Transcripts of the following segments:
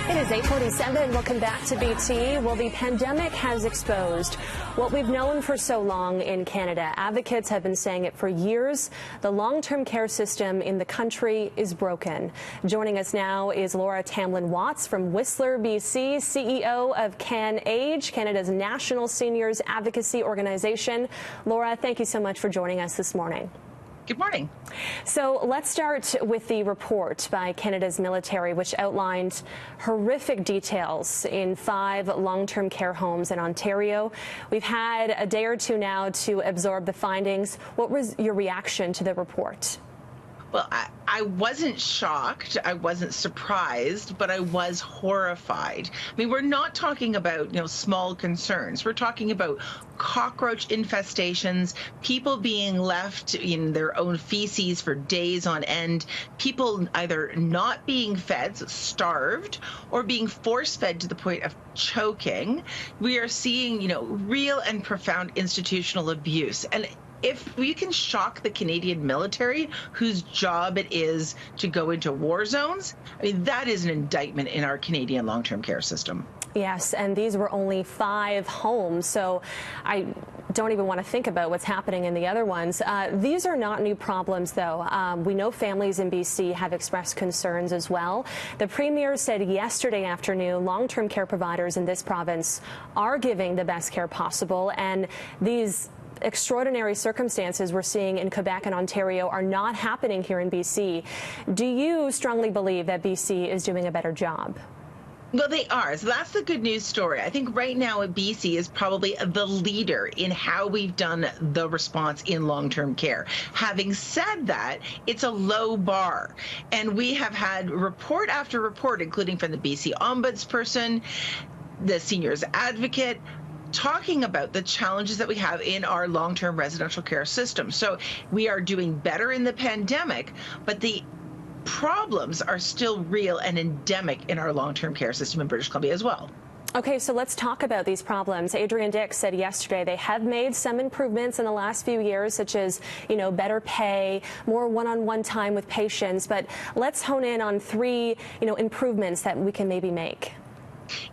It is 8:47. Welcome back to BT. Well, the pandemic has exposed what we've known for so long in Canada. Advocates have been saying it for years. The long-term care system in the country is broken. Joining us now is Laura Tamlin-Watts from Whistler, BC, CEO of CanAge, Canada's national seniors advocacy organization. Laura, thank you so much for joining us this morning. Good morning. So let's start with the report by Canada's military, which outlined horrific details in 5 long-term care homes in Ontario. We've had a day or two now to absorb the findings. What was your reaction to the report? Well, I wasn't shocked, I wasn't surprised, but I was horrified. I mean, we're not talking about, small concerns. We're talking about cockroach infestations, people being left in their own feces for days on end, people either not being fed, so starved, or being force-fed to the point of choking. We are seeing, real and profound institutional abuse. And if we can shock the Canadian military, whose job it is to go into war zones, I mean, that is an indictment in our Canadian long-term care system. Yes, and these were only 5 homes, so I don't even want to think about what's happening in the other ones. These are not new problems, though. We know families in BC have expressed concerns as well. The Premier said yesterday afternoon long-term care providers in this province are giving the best care possible, and these extraordinary circumstances we're seeing in Quebec and Ontario are not happening here in BC. Do you strongly believe that BC is doing a better job? Well, they are. So that's the good news story. I think right now BC is probably the leader in how we've done the response in long-term care. Having said that, it's a low bar. And we have had report after report, including from the BC Ombudsperson, the seniors advocate, talking about the challenges that we have in our long-term residential care system. So we are doing better in the pandemic, but the problems are still real and endemic in our long-term care system in British Columbia as well. Okay, so let's talk about these problems. Adrian Dix said yesterday they have made some improvements in the last few years, such as, better pay, more one-on-one time with patients. But let's hone in on 3, improvements that we can maybe make.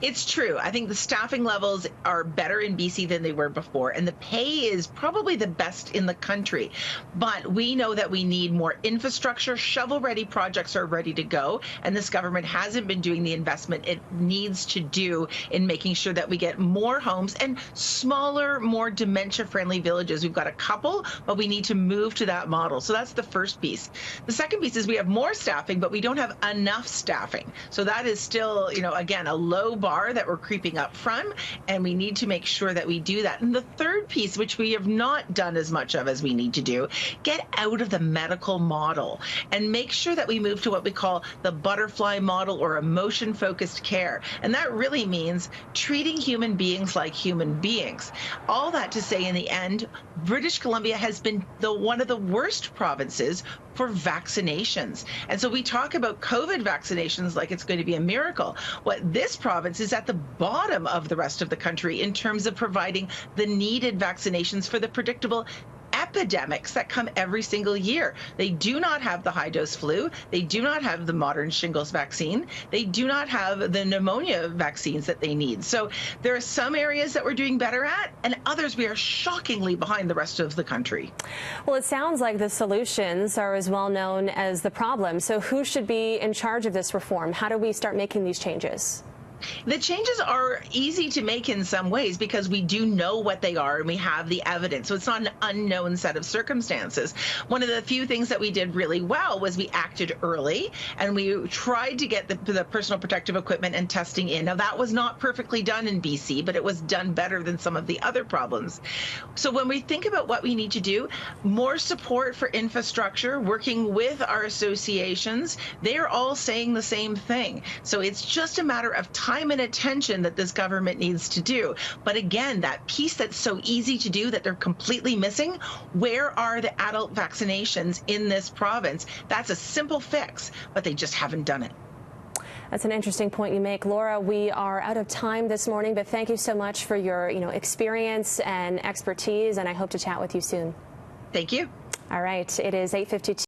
It's true. I think the staffing levels are better in BC than they were before, and the pay is probably the best in the country. But we know that we need more infrastructure. Shovel-ready projects are ready to go, and this government hasn't been doing the investment it needs to do in making sure that we get more homes and smaller, more dementia-friendly villages. We've got a couple, but we need to move to that model. So that's the first piece. The second piece is we have more staffing, but we don't have enough staffing. So that is still, again, a low bar that we're creeping up from, and we need to make sure that we do that. And the third piece, which we have not done as much of as we need to do, get out of the medical model and make sure that we move to what we call the butterfly model or emotion-focused care. And that really means treating human beings like human beings. All that to say, in the end, British Columbia has been one of the worst provinces for vaccinations. And so we talk about COVID vaccinations like it's going to be a miracle. What this province is at the bottom of the rest of the country in terms of providing the needed vaccinations for the predictable epidemics that come every single year. They do not have the high-dose flu. They do not have the modern shingles vaccine. They do not have the pneumonia vaccines that they need. So there are some areas that we're doing better at, and others we are shockingly behind the rest of the country. Well, it sounds like the solutions are as well known as the problem. So who should be in charge of this reform? How do we start making these changes? The changes are easy to make in some ways because we do know what they are and we have the evidence. So it's not an unknown set of circumstances. One of the few things that we did really well was we acted early and we tried to get the personal protective equipment and testing in. Now, that was not perfectly done in BC, but it was done better than some of the other problems. So when we think about what we need to do, more support for infrastructure, working with our associations, they're all saying the same thing. So it's just a matter of time and attention that this government needs to do. But again, that piece that's so easy to do that they're completely missing, where are the adult vaccinations in this province? That's a simple fix, but they just haven't done it. That's an interesting point you make. Laura, we are out of time this morning, but thank you so much for your experience and expertise, and I hope to chat with you soon. Thank you. All right, it is 8:52.